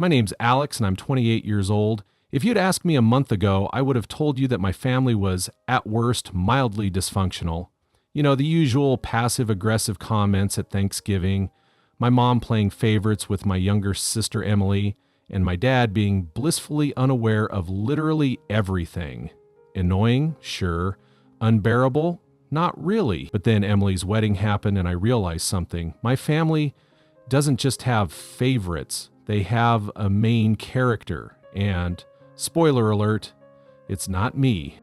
My name's Alex and I'm 28 years old. If you'd asked me a month ago, I would have told you that my family was, at worst, mildly dysfunctional. You know, the usual passive-aggressive comments at Thanksgiving, my mom playing favorites with my younger sister Emily, and my dad being blissfully unaware of literally everything. Annoying? Sure. Unbearable? Not really. But then Emily's wedding happened and I realized something. My family doesn't just have favorites. They have a main character. And, spoiler alert, it's not me.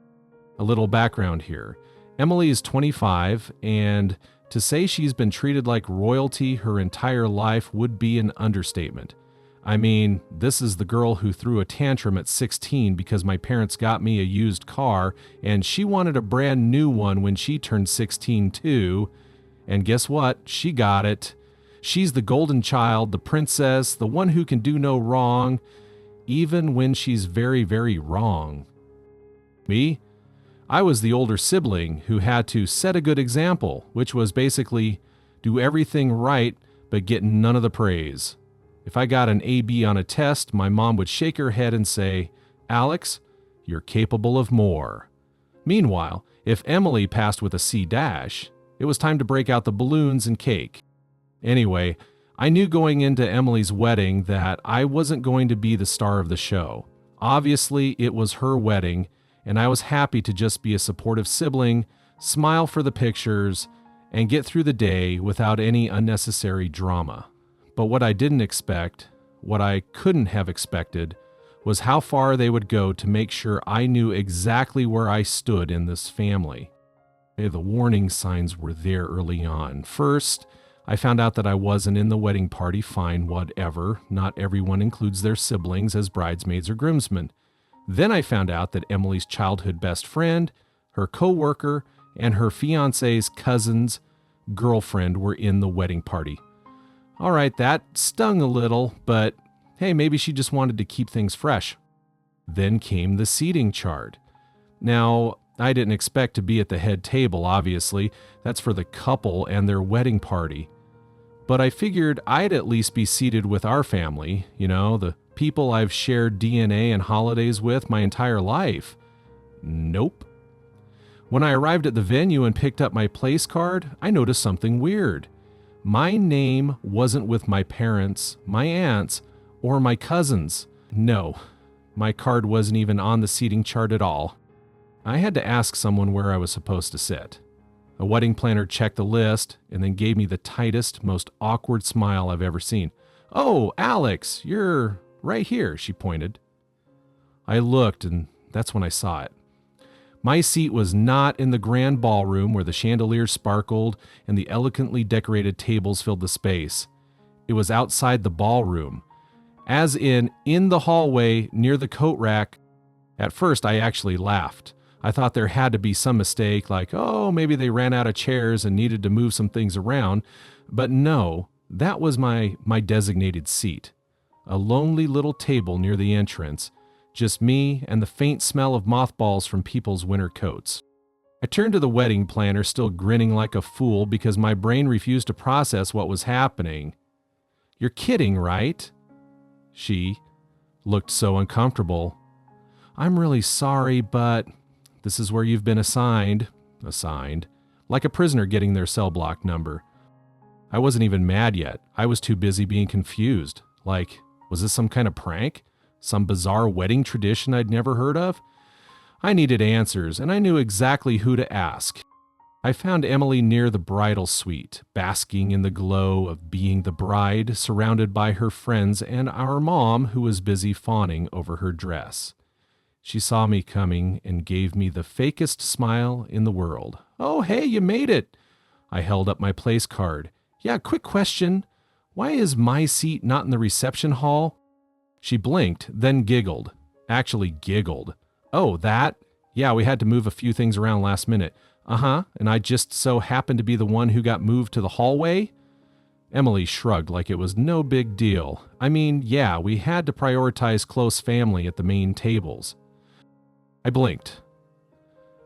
A little background here. Emily is 25, and to say she's been treated like royalty her entire life would be an understatement. I mean, this is the girl who threw a tantrum at 16 because my parents got me a used car, and she wanted a brand new one when she turned 16 too. And guess what? She got it. She's the golden child, the princess, the one who can do no wrong, even when she's very, very wrong. Me? I was the older sibling who had to set a good example, which was basically do everything right but get none of the praise. If I got an AB on a test, my mom would shake her head and say, "Alex, you're capable of more." Meanwhile, if Emily passed with a C-, it was time to break out the balloons and cake. Anyway, I knew going into Emily's wedding that I wasn't going to be the star of the show. Obviously, it was her wedding, and I was happy to just be a supportive sibling, smile for the pictures, and get through the day without any unnecessary drama. But what I didn't expect, what I couldn't have expected, was how far they would go to make sure I knew exactly where I stood in this family. The warning signs were there early on. First, I found out that I wasn't in the wedding party. Fine, whatever. Not everyone includes their siblings as bridesmaids or groomsmen. Then I found out that Emily's childhood best friend, her co-worker, and her fiance's cousin's girlfriend were in the wedding party. All right, that stung a little, but hey, maybe she just wanted to keep things fresh. Then came the seating chart. Now, I didn't expect to be at the head table, obviously. That's for the couple and their wedding party. But I figured I'd at least be seated with our family, you know, the people I've shared DNA and holidays with my entire life. Nope. When I arrived at the venue and picked up my place card, I noticed something weird. My name wasn't with my parents, my aunts, or my cousins. No, my card wasn't even on the seating chart at all. I had to ask someone where I was supposed to sit. A wedding planner checked the list and then gave me the tightest, most awkward smile I've ever seen. "Oh, Alex, you're right here," she pointed. I looked, and that's when I saw it. My seat was not in the grand ballroom where the chandeliers sparkled and the elegantly decorated tables filled the space. It was outside the ballroom, as in the hallway near the coat rack. At first, I actually laughed. I thought there had to be some mistake, like, oh, maybe they ran out of chairs and needed to move some things around. But no, that was my designated seat. A lonely little table near the entrance, just me and the faint smell of mothballs from people's winter coats. I turned to the wedding planner, still grinning like a fool because my brain refused to process what was happening. "You're kidding, right?" She looked so uncomfortable. "I'm really sorry, but this is where you've been assigned, like a prisoner getting their cell block number." I wasn't even mad yet. I was too busy being confused. Like, was this some kind of prank? Some bizarre wedding tradition I'd never heard of? I needed answers, and I knew exactly who to ask. I found Emily near the bridal suite, basking in the glow of being the bride, surrounded by her friends and our mom, who was busy fawning over her dress. She saw me coming and gave me the fakest smile in the world. "Oh, hey, you made it." I held up my place card. "Yeah, quick question. Why is my seat not in the reception hall?" She blinked, then giggled. Actually giggled. "Oh, that? Yeah, we had to move a few things around last minute." "Uh-huh, and I just so happened to be the one who got moved to the hallway?" Emily shrugged like it was no big deal. I mean, yeah, we had to prioritize close family at the main tables. I blinked.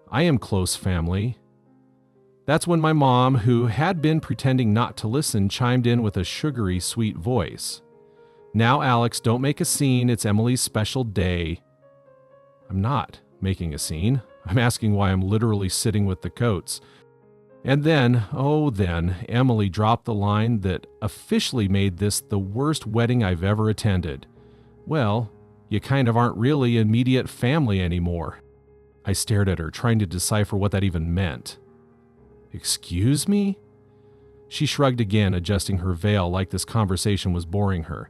I am close family. That's when my mom, who had been pretending not to listen, chimed in with a sugary, sweet voice. Now, Alex, don't make a scene. It's Emily's special day. I'm not making a scene. I'm asking why I'm literally sitting with the Coates. And then, Emily dropped the line that officially made this the worst wedding I've ever attended. Well, you kind of aren't really immediate family anymore. I stared at her, trying to decipher what that even meant. Excuse me? She shrugged again, adjusting her veil like this conversation was boring her.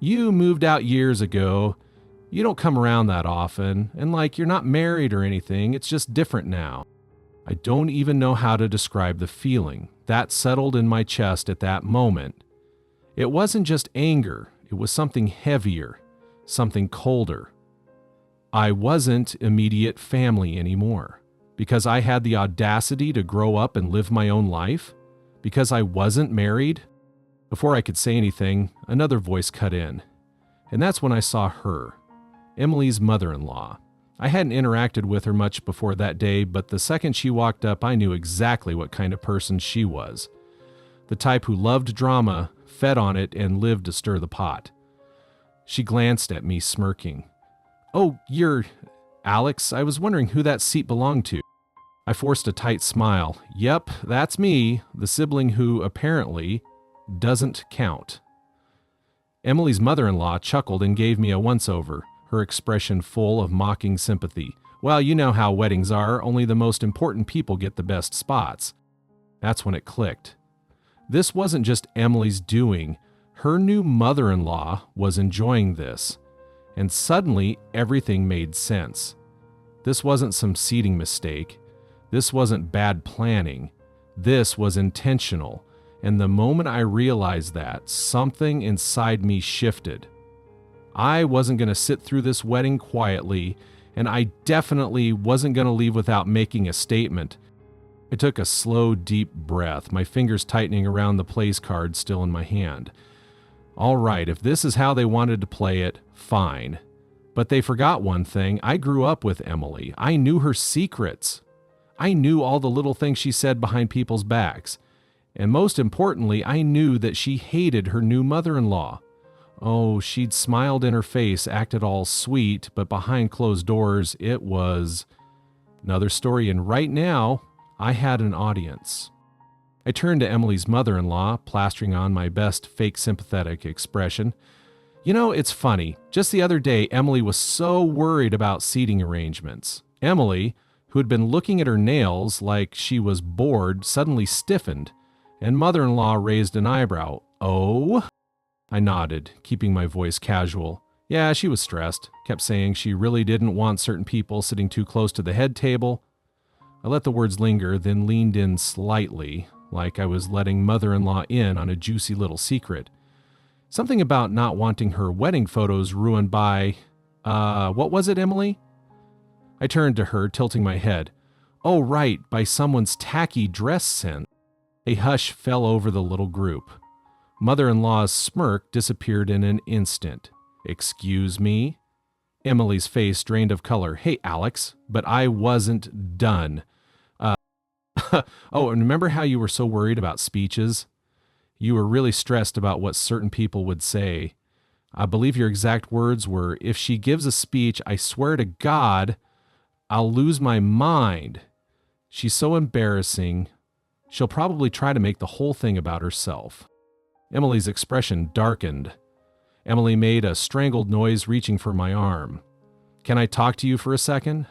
You moved out years ago. You don't come around that often, and you're not married or anything, it's just different now. I don't even know how to describe the feeling that settled in my chest at that moment. It wasn't just anger, it was something heavier, something colder. I wasn't immediate family anymore, because I had the audacity to grow up and live my own life, because I wasn't married. Before I could say anything, another voice cut in, and that's when I saw her, Emily's mother-in-law. I hadn't interacted with her much before that day, but the second she walked up, I knew exactly what kind of person she was. The type who loved drama, fed on it, and lived to stir the pot. She glanced at me, smirking. Oh, you're Alex. I was wondering who that seat belonged to. I forced a tight smile. Yep, that's me, the sibling who, apparently, doesn't count. Emily's mother-in-law chuckled and gave me a once-over, her expression full of mocking sympathy. Well, you know how weddings are, only the most important people get the best spots. That's when it clicked. This wasn't just Emily's doing. Her new mother-in-law was enjoying this. And suddenly, everything made sense. This wasn't some seating mistake. This wasn't bad planning. This was intentional. And the moment I realized that, something inside me shifted. I wasn't going to sit through this wedding quietly, and I definitely wasn't going to leave without making a statement. I took a slow, deep breath, my fingers tightening around the place card still in my hand. All right, if this is how they wanted to play it, fine. But they forgot one thing. I grew up with Emily. I knew her secrets. I knew all the little things she said behind people's backs. And most importantly, I knew that she hated her new mother-in-law. Oh, she'd smiled in her face, acted all sweet, but behind closed doors, it was another story. And right now, I had an audience. I turned to Emily's mother-in-law, plastering on my best fake sympathetic expression. You know, it's funny. Just the other day, Emily was so worried about seating arrangements. Emily, who had been looking at her nails like she was bored, suddenly stiffened, and mother-in-law raised an eyebrow. Oh? I nodded, keeping my voice casual. Yeah, she was stressed, kept saying she really didn't want certain people sitting too close to the head table. I let the words linger, then leaned in slightly, like I was letting mother-in-law in on a juicy little secret. Something about not wanting her wedding photos ruined by, what was it, Emily? I turned to her, tilting my head. Oh, right, by someone's tacky dress sense. A hush fell over the little group. Mother-in-law's smirk disappeared in an instant. Excuse me? Emily's face drained of color. Hey, Alex, but I wasn't done. Oh, and remember how you were so worried about speeches? You were really stressed about what certain people would say. I believe your exact words were, if she gives a speech, I swear to God, I'll lose my mind. She's so embarrassing. She'll probably try to make the whole thing about herself. Emily's expression darkened. Emily made a strangled noise, reaching for my arm. Can I talk to you for a second?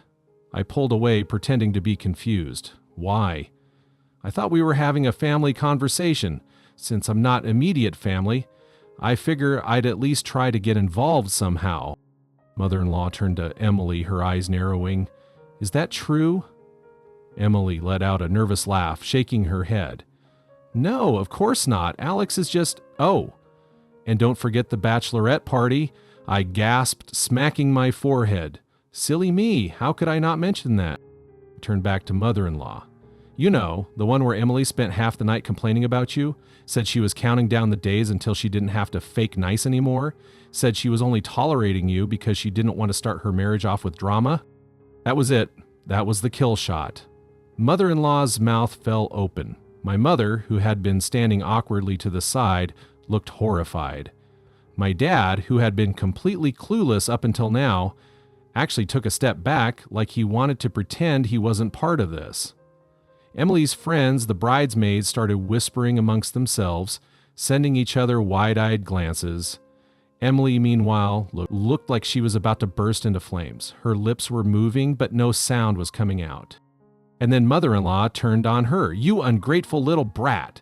I pulled away, pretending to be confused. Why? I thought we were having a family conversation. Since I'm not immediate family, I figure I'd at least try to get involved somehow. Mother-in-law turned to Emily, her eyes narrowing. Is that true? Emily let out a nervous laugh, shaking her head. No, of course not. Alex is just... Oh, and don't forget the bachelorette party. I gasped, smacking my forehead. Silly me, how could I not mention that? I turned back to mother-in-law. You know, the one where Emily spent half the night complaining about you, said she was counting down the days until she didn't have to fake nice anymore, said she was only tolerating you because she didn't want to start her marriage off with drama. That was it. That was the kill shot. Mother-in-law's mouth fell open. My mother, who had been standing awkwardly to the side, looked horrified. My dad, who had been completely clueless up until now, actually took a step back like he wanted to pretend he wasn't part of this. Emily's friends, the bridesmaids, started whispering amongst themselves, sending each other wide-eyed glances. Emily, meanwhile, looked like she was about to burst into flames. Her lips were moving, but no sound was coming out. And then mother-in-law turned on her. "You ungrateful little brat."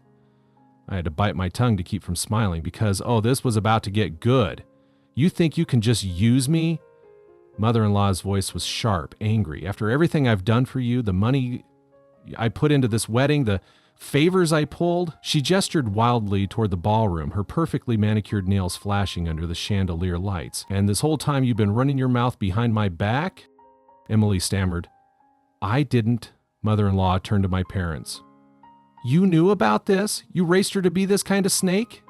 I had to bite my tongue to keep from smiling because, this was about to get good. "You think you can just use me?" Mother-in-law's voice was sharp, angry. "After everything I've done for you, the money I put into this wedding, the favors I pulled." She gestured wildly toward the ballroom, her perfectly manicured nails flashing under the chandelier lights. "And this whole time you've been running your mouth behind my back?" Emily stammered. "I didn't." Mother-in-law turned to my parents. "You knew about this? You raised her to be this kind of snake?"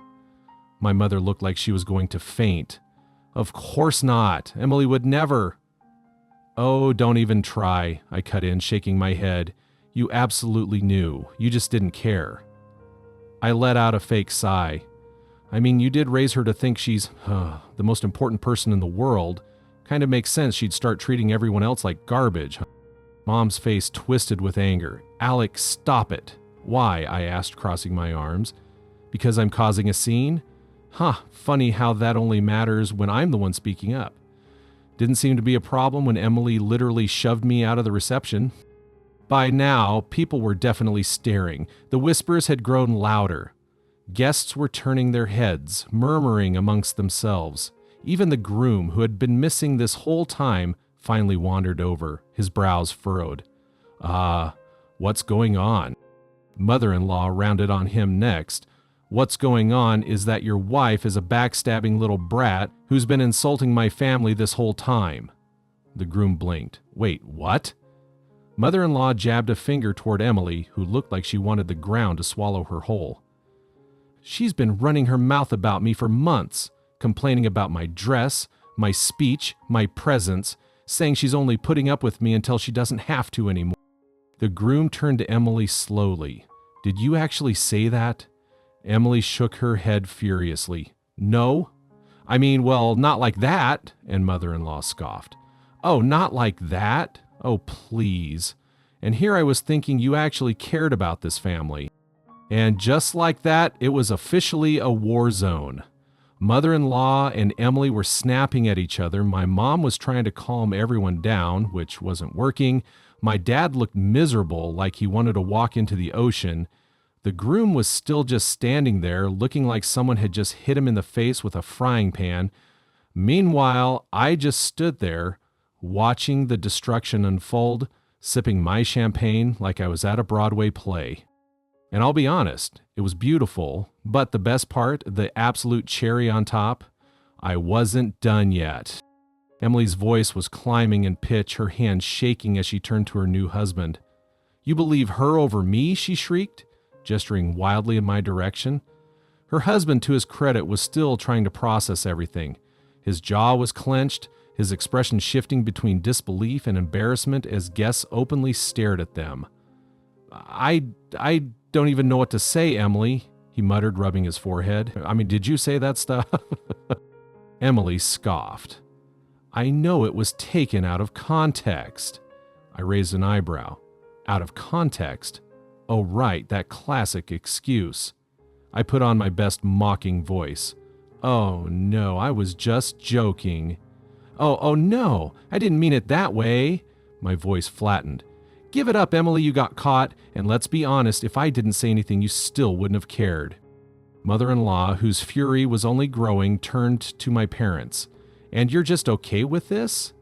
My mother looked like she was going to faint. "Of course not. Emily would never." "Oh, don't even try," I cut in, shaking my head. "You absolutely knew. You just didn't care." I let out a fake sigh. "I mean, you did raise her to think she's the most important person in the world. Kind of makes sense she'd start treating everyone else like garbage." Mom's face twisted with anger. "Alex, stop it." "Why?" I asked, crossing my arms. "Because I'm causing a scene? Funny how that only matters when I'm the one speaking up. Didn't seem to be a problem when Emily literally shoved me out of the reception." By now, people were definitely staring. The whispers had grown louder. Guests were turning their heads, murmuring amongst themselves. Even the groom, who had been missing this whole time, finally wandered over, his brows furrowed. What's going on?" Mother-in-law rounded on him next. "What's going on is that your wife is a backstabbing little brat who's been insulting my family this whole time." The groom blinked. "Wait, what?" Mother-in-law jabbed a finger toward Emily, who looked like she wanted the ground to swallow her whole. "She's been running her mouth about me for months, complaining about my dress, my speech, my presence, saying she's only putting up with me until she doesn't have to anymore." The groom turned to Emily slowly. "Did you actually say that?" Emily shook her head furiously. "No. I mean, well, not like that," and mother-in-law scoffed. "Oh, not like that? Oh, please. And here I was thinking you actually cared about this family." And just like that, it was officially a war zone. Mother-in-law and Emily were snapping at each other. My mom was trying to calm everyone down, which wasn't working. My dad looked miserable, like he wanted to walk into the ocean. The groom was still just standing there, looking like someone had just hit him in the face with a frying pan. Meanwhile, I just stood there, watching the destruction unfold, sipping my champagne like I was at a Broadway play. And I'll be honest, it was beautiful, but the best part, the absolute cherry on top, I wasn't done yet. Emily's voice was climbing in pitch, her hand shaking as she turned to her new husband. "You believe her over me?" she shrieked, gesturing wildly in my direction. Her husband, to his credit, was still trying to process everything. His jaw was clenched, his expression shifting between disbelief and embarrassment as guests openly stared at them. I don't even know what to say, Emily," he muttered, rubbing his forehead. "I mean, did you say that stuff?" Emily scoffed. "I know it was taken out of context." I raised an eyebrow. "Out of context? Oh, right, that classic excuse." I put on my best mocking voice. "Oh, no, I was just joking." Oh, no, I didn't mean it that way." My voice flattened. "Give it up, Emily, you got caught, and let's be honest, if I didn't say anything, you still wouldn't have cared." Mother-in-law, whose fury was only growing, turned to my parents. "And you're just okay with this?"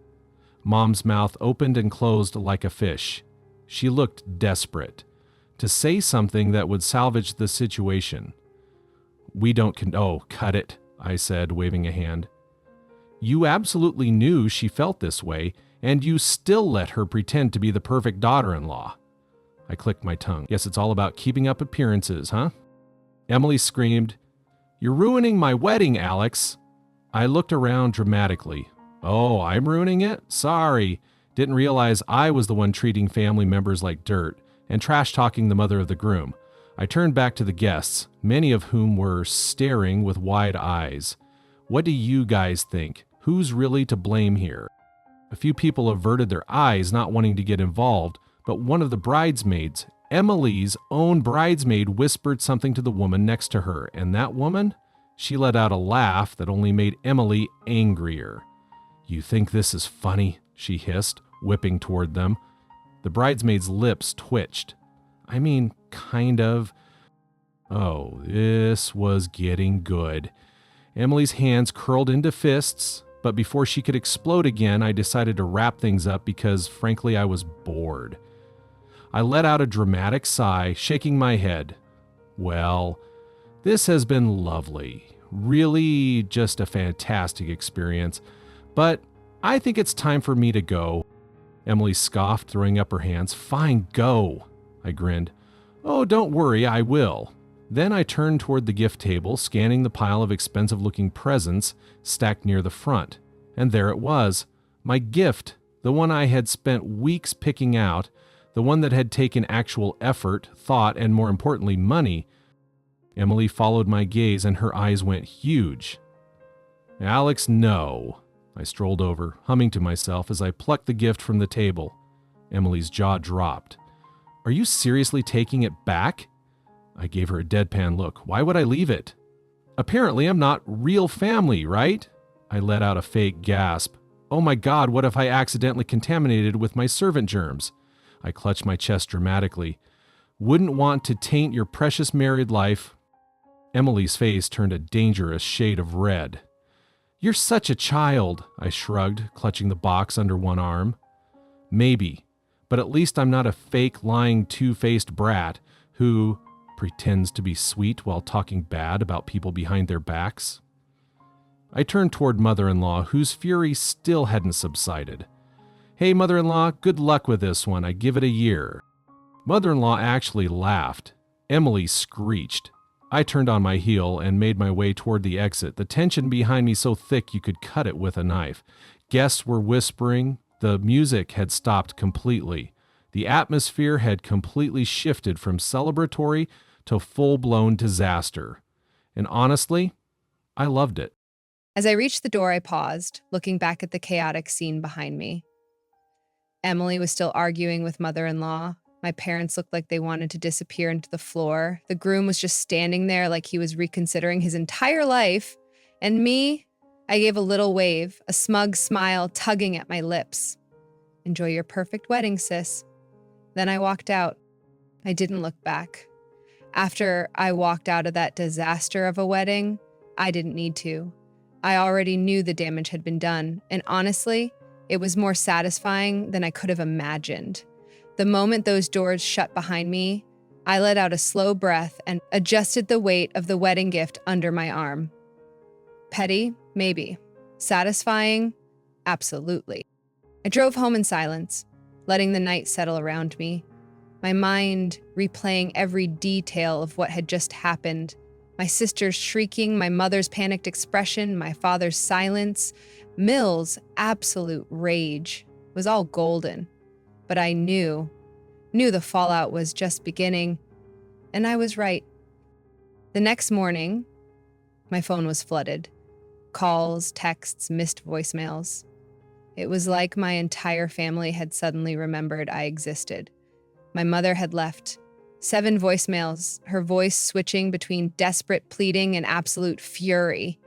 Mom's mouth opened and closed like a fish. She looked desperate. To say something that would salvage the situation. "We don't Oh, cut it," I said, waving a hand. "You absolutely knew she felt this way, and you still let her pretend to be the perfect daughter-in-law." I clicked my tongue. Guess it's all about keeping up appearances, huh? Emily screamed, "You're ruining my wedding, Alex." I looked around dramatically. "Oh, I'm ruining it? Sorry. Didn't realize I was the one treating family members like dirt and trash-talking the mother of the groom." I turned back to the guests, many of whom were staring with wide eyes. What do you guys think? Who's really to blame here? A few people averted their eyes, not wanting to get involved, but one of the bridesmaids, Emily's own bridesmaid, whispered something to the woman next to her, and that woman? She let out a laugh that only made Emily angrier. "You think this is funny?" she hissed, whipping toward them. The bridesmaid's lips twitched. "I mean, kind of." Oh, this was getting good. Emily's hands curled into fists, but before she could explode again, I decided to wrap things up because, frankly, I was bored. I let out a dramatic sigh, shaking my head. Well, this has been lovely. Really just a fantastic experience. But I think it's time for me to go. Emily scoffed, throwing up her hands. "Fine, go." I grinned. "Oh, don't worry, I will." Then I turned toward the gift table, scanning the pile of expensive-looking presents stacked near the front. And there it was, my gift, the one I had spent weeks picking out, the one that had taken actual effort, thought, and more importantly, money. Emily followed my gaze and her eyes went huge. "Alex, no." I strolled over, humming to myself as I plucked the gift from the table. Emily's jaw dropped. "Are you seriously taking it back?" I gave her a deadpan look. "Why would I leave it?" "Apparently I'm not real family, right?" I let out a fake gasp. "Oh my God, what if I accidentally contaminated with my servant germs?" I clutched my chest dramatically. "Wouldn't want to taint your precious married life." Emily's face turned a dangerous shade of red. "You're such a child," I shrugged, clutching the box under one arm. "Maybe, but at least I'm not a fake, lying, two-faced brat who pretends to be sweet while talking bad about people behind their backs." I turned toward mother-in-law, whose fury still hadn't subsided. "Hey, mother-in-law, good luck with this one. I give it a year." Mother-in-law actually laughed. Emily screeched. I turned on my heel and made my way toward the exit, the tension behind me so thick you could cut it with a knife. Guests were whispering. The music had stopped completely. The atmosphere had completely shifted from celebratory to full-blown disaster. And honestly, I loved it. As I reached the door, I paused, looking back at the chaotic scene behind me. Emily was still arguing with mother-in-law. My parents looked like they wanted to disappear into the floor. The groom was just standing there like he was reconsidering his entire life. And me, I gave a little wave, a smug smile tugging at my lips. "Enjoy your perfect wedding, sis." Then I walked out. I didn't look back. After I walked out of that disaster of a wedding, I didn't need to. I already knew the damage had been done, and honestly, it was more satisfying than I could have imagined. The moment those doors shut behind me, I let out a slow breath and adjusted the weight of the wedding gift under my arm. Petty? Maybe. Satisfying? Absolutely. I drove home in silence, letting the night settle around me, my mind replaying every detail of what had just happened. My sister's shrieking, my mother's panicked expression, my father's silence. Mill's absolute rage was all golden. But I knew the fallout was just beginning, and I was right. The next morning, my phone was flooded. Calls, texts, missed voicemails. It was like my entire family had suddenly remembered I existed. My mother had left. 7 voicemails, her voice switching between desperate pleading and absolute fury.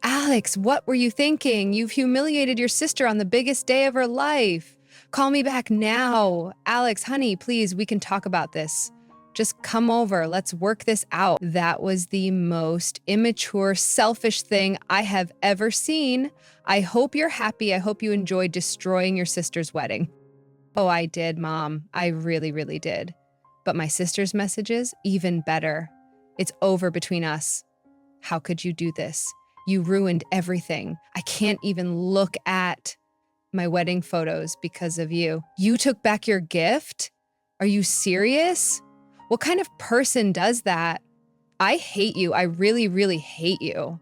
"Alex, what were you thinking? You've humiliated your sister on the biggest day of her life. Call me back now. Alex, honey, please, we can talk about this. Just come over. Let's work this out." That was the most immature, selfish thing I have ever seen. I hope you're happy. I hope you enjoyed destroying your sister's wedding. Oh, I did, Mom. I really, really did. But my sister's messages, even better. "It's over between us. How could you do this? You ruined everything. I can't even look at my wedding photos because of you. You took back your gift? Are you serious? What kind of person does that? I hate you. I really, really hate you."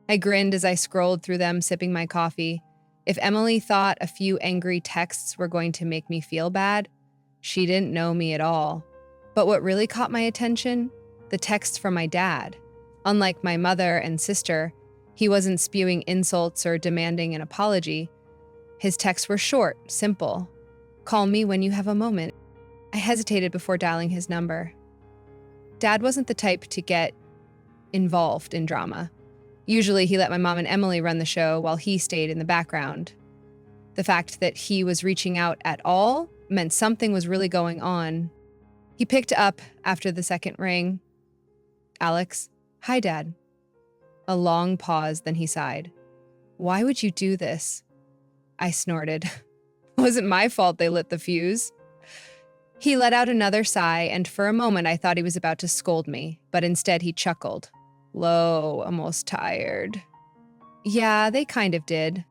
I grinned as I scrolled through them, sipping my coffee. If Emily thought a few angry texts were going to make me feel bad, she didn't know me at all. But what really caught my attention? The texts from my dad. Unlike my mother and sister, He wasn't spewing insults or demanding an apology. His texts were short, simple. Call me when you have a moment. I hesitated before dialing his number. Dad wasn't the type to get involved in drama. Usually he let my mom and Emily run the show while he stayed in the background. The fact that he was reaching out at all meant something was really going on. He picked up after the second ring. Alex, hi, Dad. A long pause, then he sighed. Why would you do this? I snorted. It wasn't my fault they lit the fuse. He let out another sigh, and for a moment I thought he was about to scold me, but instead he chuckled. Low, almost tired. Yeah, they kind of did.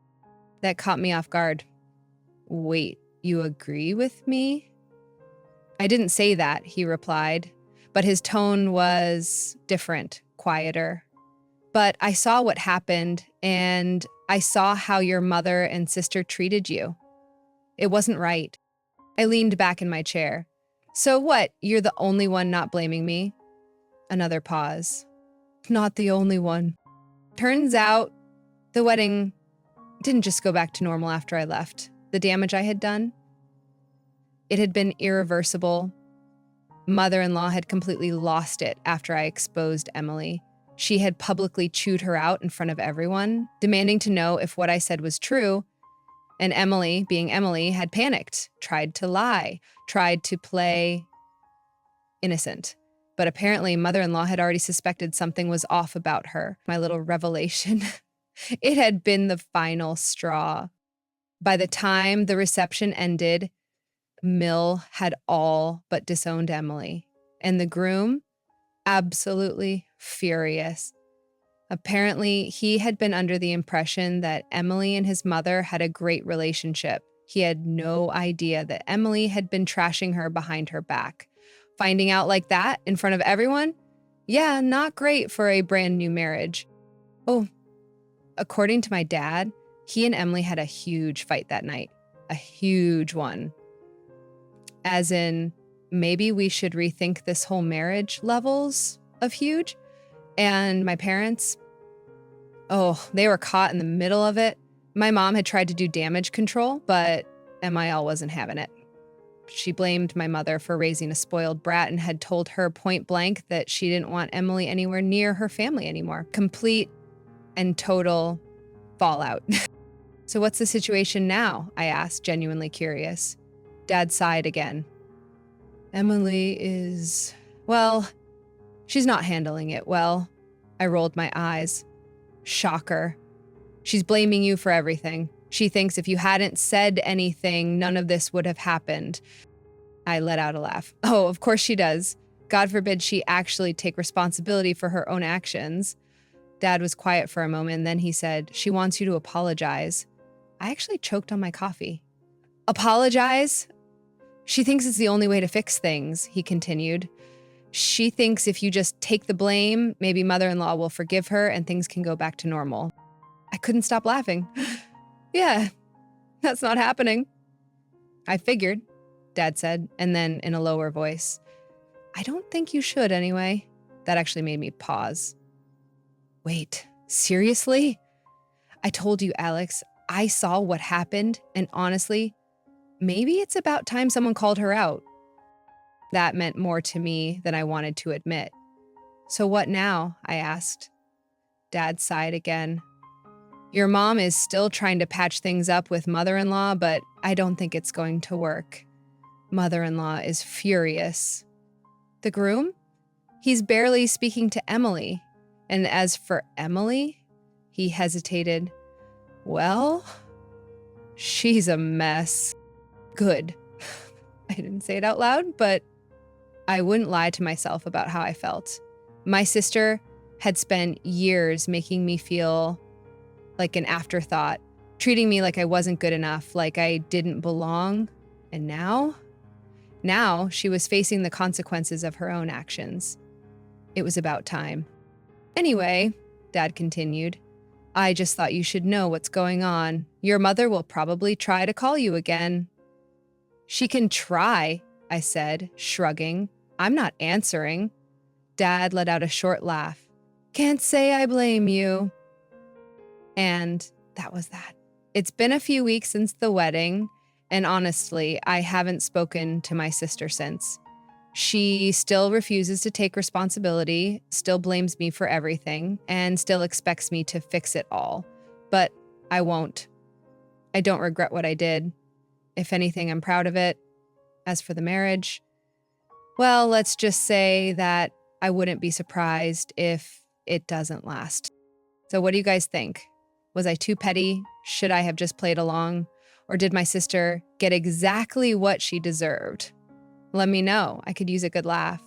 That caught me off guard. Wait, you agree with me? I didn't say that, he replied, but his tone was different, quieter. But I saw what happened, and I saw how your mother and sister treated you. It wasn't right. I leaned back in my chair. So what, you're the only one not blaming me? Another pause. Not the only one. Turns out, the wedding didn't just go back to normal after I left. The damage I had done, it had been irreversible. Mother-in-law had completely lost it after I exposed Emily. She had publicly chewed her out in front of everyone, demanding to know if what I said was true. And Emily, being Emily, had panicked, tried to lie, tried to play innocent. But apparently, mother-in-law had already suspected something was off about her. My little revelation. It had been the final straw. By the time the reception ended, Mill had all but disowned Emily. And the groom, absolutely furious. Apparently, he had been under the impression that Emily and his mother had a great relationship. He had no idea that Emily had been trashing her behind her back. Finding out like that in front of everyone? Yeah, not great for a brand new marriage. Oh, according to my dad, he and Emily had a huge fight that night. A huge one. As in, maybe we should rethink this whole marriage levels of huge. And my parents, oh, they were caught in the middle of it. My mom had tried to do damage control, but MIL wasn't having it. She blamed my mother for raising a spoiled brat and had told her point blank that she didn't want Emily anywhere near her family anymore. Complete and total fallout. So what's the situation now? I asked, genuinely curious. Dad sighed again. Emily is, well, she's not handling it well. I rolled my eyes. Shocker. She's blaming you for everything. She thinks if you hadn't said anything, none of this would have happened. I let out a laugh. Oh, of course she does. God forbid she actually take responsibility for her own actions. Dad was quiet for a moment, and then he said, she wants you to apologize. I actually choked on my coffee. Apologize? She thinks it's the only way to fix things, he continued. She thinks if you just take the blame, maybe mother-in-law will forgive her and things can go back to normal. I couldn't stop laughing. Yeah, that's not happening. I figured, Dad said, and then in a lower voice, I don't think you should anyway. That actually made me pause. Wait, seriously? I told you, Alex, I saw what happened, and honestly, maybe it's about time someone called her out. That meant more to me than I wanted to admit. So what now? I asked. Dad sighed again. Your mom is still trying to patch things up with mother-in-law, but I don't think it's going to work. Mother-in-law is furious. The groom? He's barely speaking to Emily. And as for Emily, he hesitated. Well, she's a mess. Good. I didn't say it out loud, but I wouldn't lie to myself about how I felt. My sister had spent years making me feel like an afterthought, treating me like I wasn't good enough, like I didn't belong. And now she was facing the consequences of her own actions. It was about time. Anyway, Dad continued, I just thought you should know what's going on. Your mother will probably try to call you again. She can try, I said, shrugging. I'm not answering. Dad let out a short laugh. Can't say I blame you. And that was that. It's been a few weeks since the wedding, and honestly, I haven't spoken to my sister since. She still refuses to take responsibility, still blames me for everything, and still expects me to fix it all. But I won't. I don't regret what I did. If anything, I'm proud of it. As for the marriage, well, let's just say that I wouldn't be surprised if it doesn't last. So, what do you guys think? Was I too petty? Should I have just played along? Or did my sister get exactly what she deserved? Let me know. I could use a good laugh.